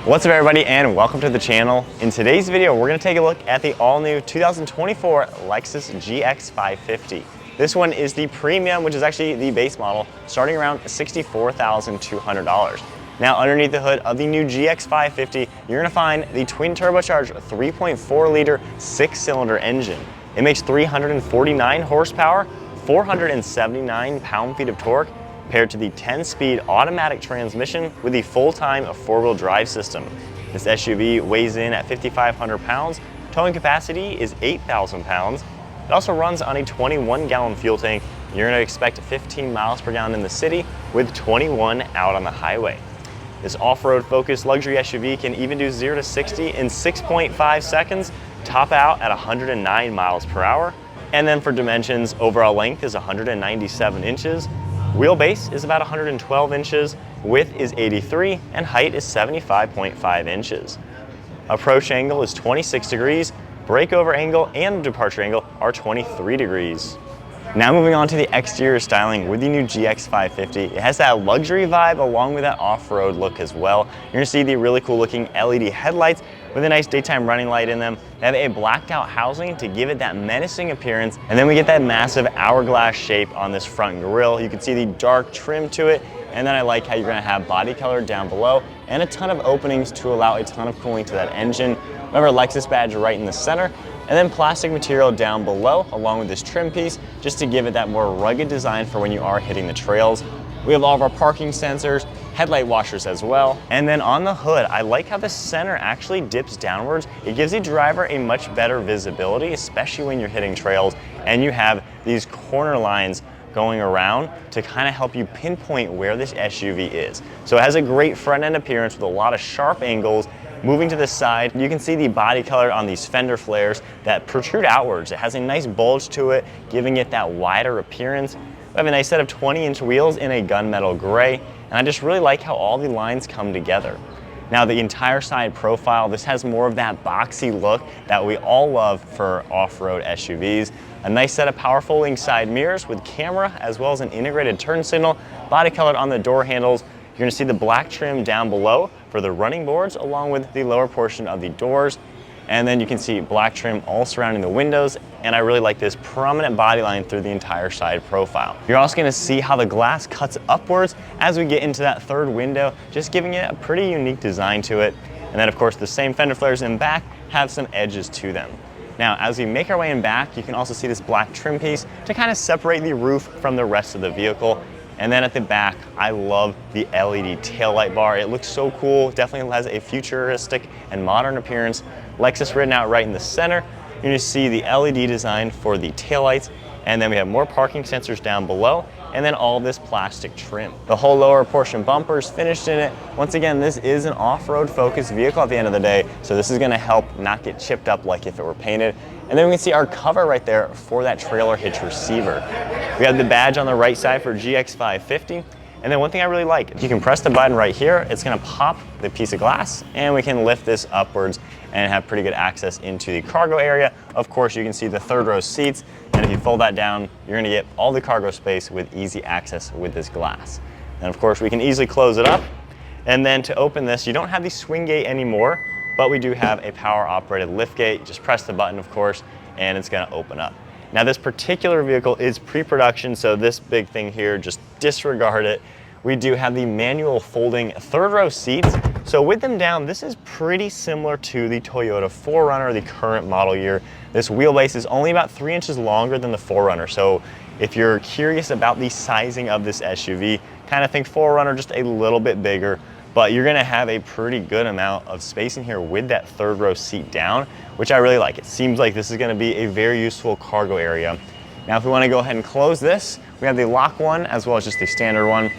What's up everybody and welcome to the channel. In today's video, we're gonna take a look at the all-new 2024 Lexus GX550. This one is the Premium, which is actually the base model, starting around $64,200. Now underneath the hood of the new GX550, you're gonna find the twin turbocharged 3.4 liter 6-cylinder engine. It makes 349 horsepower, 479 pound-feet of torque, paired to the 10-speed automatic transmission with the full-time four-wheel drive system. This SUV weighs in at 5,500 pounds, towing capacity is 8,000 pounds. It also runs on a 21-gallon fuel tank. You're going to expect 15 miles per gallon in the city with 21 out on the highway. This off-road focused luxury SUV can even do 0 to 60 in 6.5 seconds, top out at 109 miles per hour. And then for dimensions, overall length is 197 inches. Wheelbase is about 112 inches, width is 83, and height is 75.5 inches. Approach angle is 26 degrees, breakover angle and departure angle are 23 degrees. Now moving on to the exterior styling with the new GX550. It has that luxury vibe along with that off-road look as well. You're gonna see the really cool looking LED headlights with a nice daytime running light in them. They have a blacked out housing to give it that menacing appearance. And then we get that massive hourglass shape on this front grille. You can see the dark trim to it. And then I like how you're gonna have body color down below and a ton of openings to allow a ton of cooling to that engine. We have our Lexus badge right in the center, and then plastic material down below along with this trim piece just to give it that more rugged design for when you are hitting the trails. We have all of our parking sensors, headlight washers as well. And then on the hood, I like how the center actually dips downwards. It gives the driver a much better visibility, especially when you're hitting trails and you have these corner lines going around to kind of help you pinpoint where this SUV is. So it has a great front end appearance with a lot of sharp angles. Moving to the side, you can see the body color on these fender flares that protrude outwards. It has a nice bulge to it, giving it that wider appearance. We have a nice set of 20-inch wheels in a gunmetal gray, and I just really like how all the lines come together. Now the entire side profile, this has more of that boxy look that we all love for off-road SUVs. A nice set of power folding side mirrors with camera as well as an integrated turn signal, body colored on the door handles. You're gonna see the black trim down below for the running boards along with the lower portion of the doors. And then you can see black trim all surrounding the windows, and I really like this prominent body line through the entire side profile. You're also gonna see how the glass cuts upwards as we get into that third window, just giving it a pretty unique design to it. And then of course the same fender flares in back have some edges to them. Now, as we make our way in back, you can also see this black trim piece to kind of separate the roof from the rest of the vehicle. And then at the back, I love the LED taillight bar. It looks so cool. Definitely has a futuristic and modern appearance. Lexus written out right in the center. You're gonna see the LED design for the taillights. And then we have more parking sensors down below, and then all this plastic trim. The whole lower portion bumper is finished in it. Once again, this is an off-road focused vehicle at the end of the day, so this is gonna help not get chipped up like if it were painted. And then we can see our cover right there for that trailer hitch receiver. We have the badge on the right side for GX550. And then one thing I really like, if you can press the button right here, it's gonna pop the piece of glass and we can lift this upwards and have pretty good access into the cargo area. Of course, you can see the third row seats, and if you fold that down, you're gonna get all the cargo space with easy access with this glass. And of course, we can easily close it up. And then to open this, you don't have the swing gate anymore, but we do have a power operated lift gate. You just press the button, of course, and it's gonna open up. Now this particular vehicle is pre-production, so this big thing here, just disregard it. We do have the manual folding third row seats. So with them down, this is pretty similar to the Toyota 4Runner, the current model year. This wheelbase is only about 3 inches longer than the 4Runner. So if you're curious about the sizing of this SUV, kind of think 4Runner just a little bit bigger, but you're gonna have a pretty good amount of space in here with that third row seat down, which I really like. It seems like this is gonna be a very useful cargo area. Now, if we wanna go ahead and close this, we have the lock one as well as just the standard one.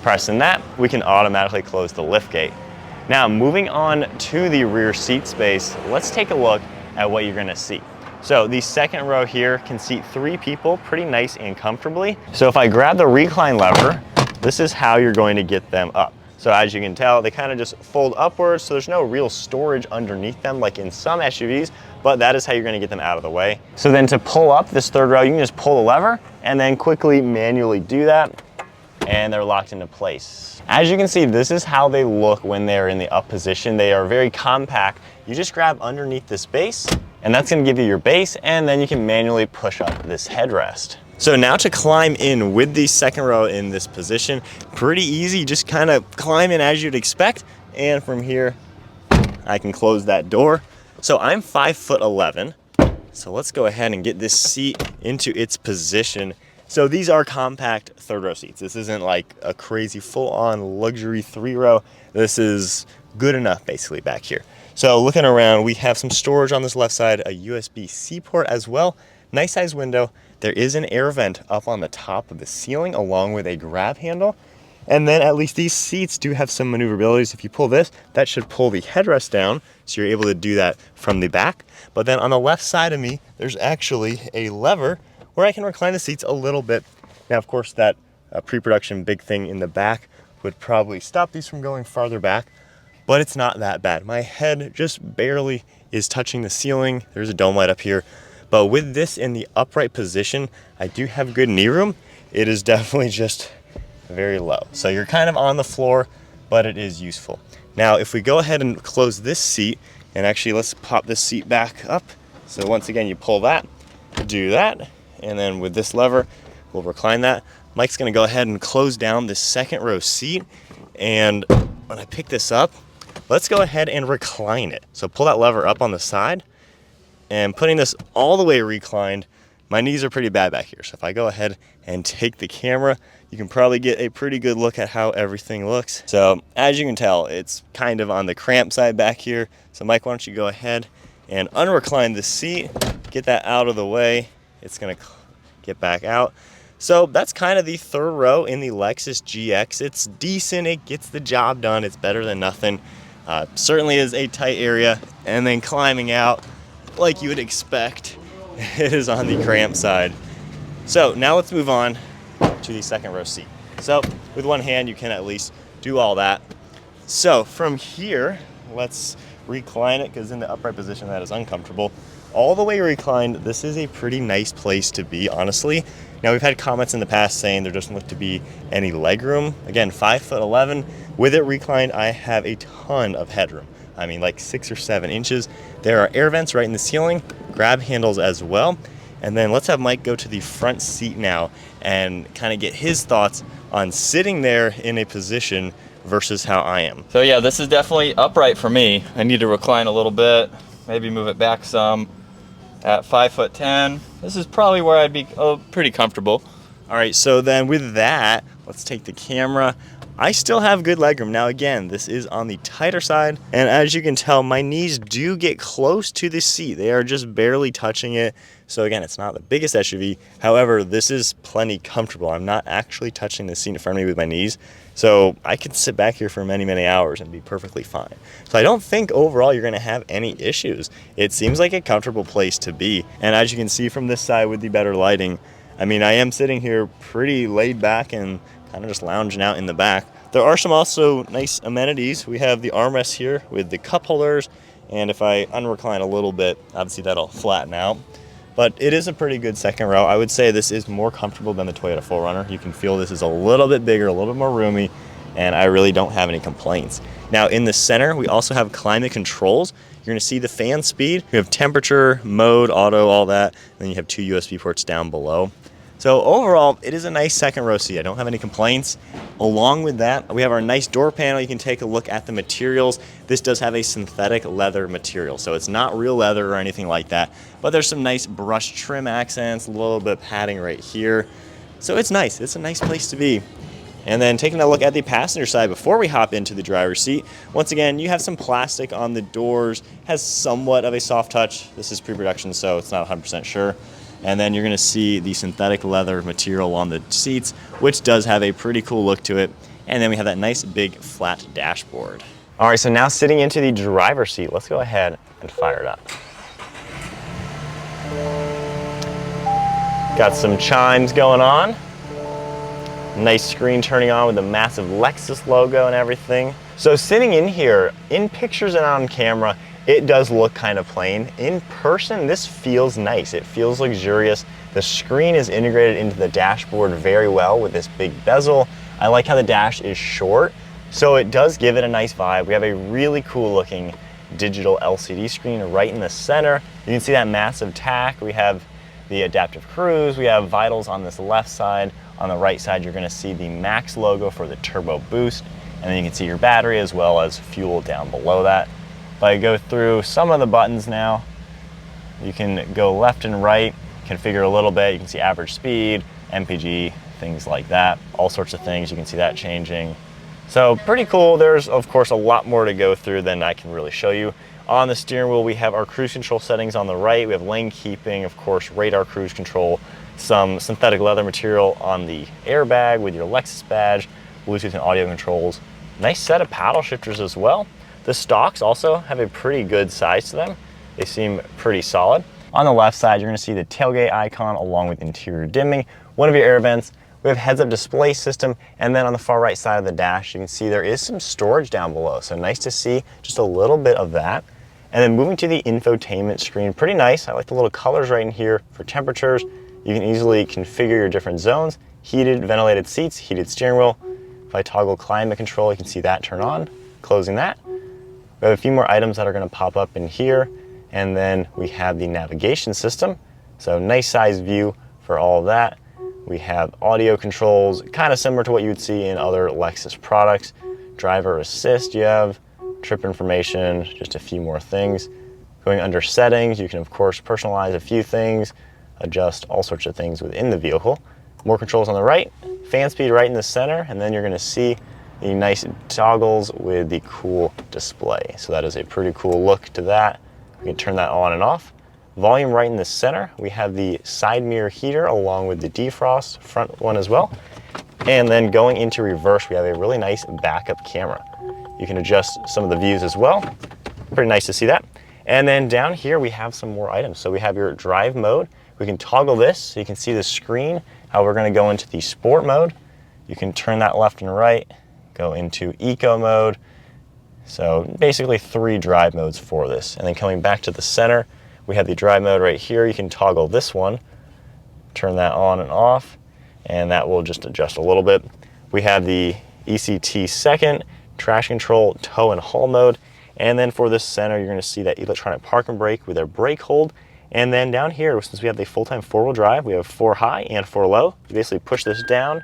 Pressing that, we can automatically close the lift gate. Now, moving on to the rear seat space, let's take a look at what you're gonna see. So the second row here can seat 3 people pretty nice and comfortably. So if I grab the recline lever, this is how you're going to get them up. So as you can tell, they kind of just fold upwards, so there's no real storage underneath them like in some SUVs, but that is how you're gonna get them out of the way. So then to pull up this third row, you can just pull the lever and then quickly manually do that. and they're locked into place. As you can see, this is how they look when they're in the up position. They are very compact. You just grab underneath this base, and that's gonna give you your base, and then you can manually push up this headrest. So now to climb in with the second row in this position, pretty easy, just kind of climb in as you'd expect, and from here, I can close that door. So I'm 5'11", so let's go ahead and get this seat into its position. So these are compact third row seats. This isn't like a crazy full-on luxury 3-row. This is good enough basically back here. So looking around, we have some storage on this left side, a USB-C port as well. Nice size window. There is an air vent up on the top of the ceiling along with a grab handle. And then at least these seats do have some maneuverabilities. If you pull this, that should pull the headrest down, so you're able to do that from the back. But then on the left side of me, there's actually a lever where I can recline the seats a little bit. Now, of course, that pre-production big thing in the back would probably stop these from going farther back, but it's not that bad. My head just barely is touching the ceiling. There's a dome light up here. But with this in the upright position, I do have good knee room. It is definitely just very low. So you're kind of on the floor, but it is useful. Now, if we go ahead and close this seat, and actually let's pop this seat back up. So once again, you pull that, do that, and then with this lever, we'll recline that. Mike's gonna go ahead and close down this second row seat. And when I pick this up, let's go ahead and recline it. So pull that lever up on the side, and putting this all the way reclined, my knees are pretty bad back here. So if I go ahead and take the camera, you can probably get a pretty good look at how everything looks. So as you can tell, it's kind of on the cramp side back here. So Mike, why don't you go ahead and unrecline the seat, get that out of the way. It's gonna get back out. So that's kind of the third row in the Lexus GX. It's decent, it gets the job done. It's better than nothing. Certainly is a tight area. And then climbing out, like you would expect, it is on the cramp side. So now let's move on to the second row seat. So with one hand, you can at least do all that. So from here, let's recline it, because in the upright position, that is uncomfortable. All the way reclined, this is a pretty nice place to be, honestly. Now, we've had comments in the past saying there doesn't look to be any leg room. Again, 5'11". With it reclined, I have a ton of headroom. I mean, like 6 or 7 inches. There are air vents right in the ceiling, grab handles as well. And then let's have Mike go to the front seat now and kind of get his thoughts on sitting there in a position versus how I am. So yeah, this is definitely upright for me. I need to recline a little bit, maybe move it back some. At 5'10", this is probably where I'd be pretty comfortable. All right, so then with that, let's take the camera. I still have good legroom. Now again, this is on the tighter side, and as you can tell, my knees do get close to the seat. They are just barely touching it. So again, it's not the biggest SUV. However, this is plenty comfortable. I'm not actually touching the seat in front of me with my knees. So I could sit back here for many, many hours and be perfectly fine. So I don't think overall you're gonna have any issues. It seems like a comfortable place to be. And as you can see from this side with the better lighting, I mean, I am sitting here pretty laid back and kind of just lounging out in the back. There are some also nice amenities. We have the armrests here with the cup holders. And if I unrecline a little bit, obviously that'll flatten out. But it is a pretty good second row. I would say this is more comfortable than the Toyota 4Runner. You can feel this is a little bit bigger, a little bit more roomy, and I really don't have any complaints. Now in the center, we also have climate controls. You're gonna see the fan speed. You have temperature, mode, auto, all that. And then you have 2 USB ports down below. So overall, it is a nice second row seat. I don't have any complaints. Along with that, we have our nice door panel. You can take a look at the materials. This does have a synthetic leather material, so it's not real leather or anything like that, but there's some nice brush trim accents, a little bit of padding right here. So it's nice. It's a nice place to be. And then taking a look at the passenger side before we hop into the driver's seat, once again, you have some plastic on the doors, has somewhat of a soft touch. This is pre-production, so it's not 100% sure. And then you're gonna see the synthetic leather material on the seats, which does have a pretty cool look to it. And then we have that nice big flat dashboard. All right, so now sitting into the driver's seat, let's go ahead and fire it up. Got some chimes going on. Nice screen turning on with the massive Lexus logo and everything. So sitting in here, in pictures and on camera, it does look kind of plain. In person, this feels nice. It feels luxurious. The screen is integrated into the dashboard very well with this big bezel. I like how the dash is short, so it does give it a nice vibe. We have a really cool looking digital LCD screen right in the center. You can see that massive tach. We have the adaptive cruise. We have vitals on this left side. On the right side, you're gonna see the Max logo for the turbo boost. And then you can see your battery as well as fuel down below that. If I go through some of the buttons now, you can go left and right, configure a little bit. You can see average speed, MPG, things like that. All sorts of things, you can see that changing. So pretty cool. There's of course a lot more to go through than I can really show you. On the steering wheel, we have our cruise control settings on the right. We have lane keeping, of course, radar cruise control, some synthetic leather material on the airbag with your Lexus badge, Bluetooth and audio controls. Nice set of paddle shifters as well. The stalks also have a pretty good size to them. They seem pretty solid. On the left side, you're gonna see the tailgate icon along with interior dimming, one of your air vents. We have heads-up display system, and then on the far right side of the dash, you can see there is some storage down below. So nice to see just a little bit of that. And then moving to the infotainment screen, pretty nice. I like the little colors right in here for temperatures. You can easily configure your different zones, heated, ventilated seats, heated steering wheel. If I toggle climate control, you can see that turn on, closing that. We have a few more items that are gonna pop up in here. And then we have the navigation system. So nice size view for all of that. We have audio controls, kind of similar to what you would see in other Lexus products. Driver assist, you have trip information, just a few more things. Going under settings, you can of course personalize a few things, adjust all sorts of things within the vehicle. More controls on the right, fan speed right in the center, and then you're gonna see the nice toggles with the cool display. So that is a pretty cool look to that. We can turn that on and off. Volume right in the center. We have the side mirror heater along with the defrost front one as well. And then going into reverse, we have a really nice backup camera. You can adjust some of the views as well. Pretty nice to see that. And then down here, we have some more items. So we have your drive mode. We can toggle this so you can see the screen, how we're gonna go into the sport mode. You can turn that left and right, go into eco mode. So basically 3 drive modes for this. And then coming back to the center, we have the drive mode right here. You can toggle this one, turn that on and off, and that will just adjust a little bit. We have the ECT second, traction control, tow and haul mode. And then for this center, you're gonna see that electronic park and brake with our brake hold. And then down here, since we have the full-time 4-wheel drive, we have 4 high and 4 low. You basically push this down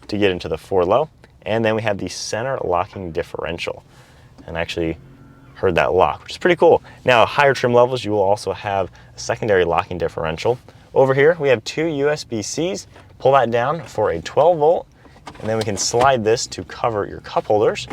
to get into the 4 low. And then we have the center locking differential. And actually heard that lock, which is pretty cool. Now, higher trim levels, you will also have a secondary locking differential. Over here, we have 2 USB-Cs. Pull that down for a 12 volt, and then we can slide this to cover your cup holders.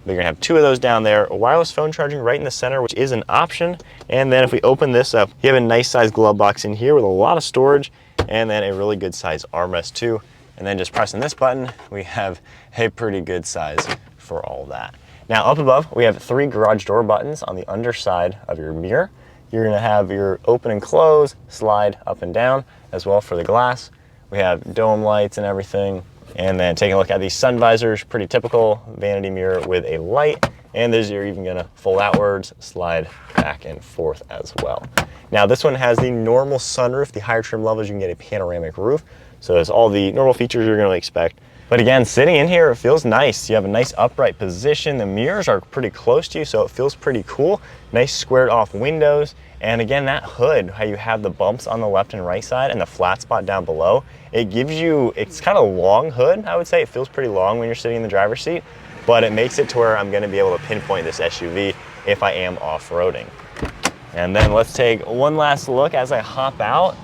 We're gonna have 2 of those down there. A wireless phone charging right in the center, which is an option. And then if we open this up, you have a nice size glove box in here with a lot of storage, and then a really good size armrest too. And then just pressing this button, we have a pretty good size for all that. Now up above, we have 3 garage door buttons on the underside of your mirror. You're gonna have your open and close, slide up and down as well for the glass. We have dome lights and everything. And then taking a look at these sun visors, pretty typical vanity mirror with a light. And this you're even gonna fold outwards, slide back and forth as well. Now this one has the normal sunroof. The higher trim levels, you can get a panoramic roof. So it's all the normal features you're gonna expect. But again, sitting in here, it feels nice. You have a nice upright position. The mirrors are pretty close to you, so it feels pretty cool. Nice squared off windows. And again, that hood, how you have the bumps on the left and right side and the flat spot down below, it gives you, it's kind of long hood, I would say. It feels pretty long when you're sitting in the driver's seat, but it makes it to where I'm gonna be able to pinpoint this SUV if I am off-roading. And then let's take one last look as I hop out.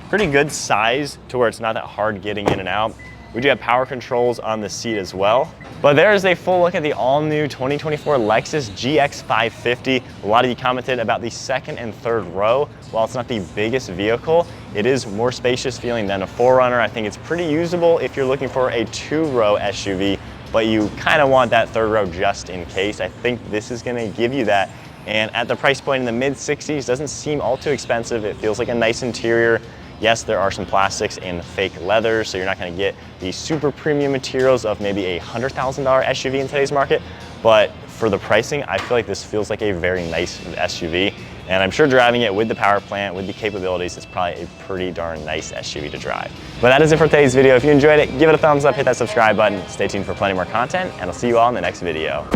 Pretty good size to where it's not that hard getting in and out. We do have power controls on the seat as well. But there's a full look at the all-new 2024 Lexus GX550. A lot of you commented about the second and third row. While it's not the biggest vehicle, it is more spacious feeling than a 4Runner. I think it's pretty usable if you're looking for a 2-row SUV, but you kind of want that third row just in case. I think this is gonna give you that. And at the price point in the mid-60s, doesn't seem all too expensive. It feels like a nice interior. Yes, there are some plastics and fake leather, so you're not gonna get the super premium materials of maybe a $100,000 SUV in today's market, but for the pricing, I feel like this feels like a very nice SUV. And I'm sure driving it with the power plant, with the capabilities, it's probably a pretty darn nice SUV to drive. But that is it for today's video. If you enjoyed it, give it a thumbs up, hit that subscribe button. Stay tuned for plenty more content, and I'll see you all in the next video.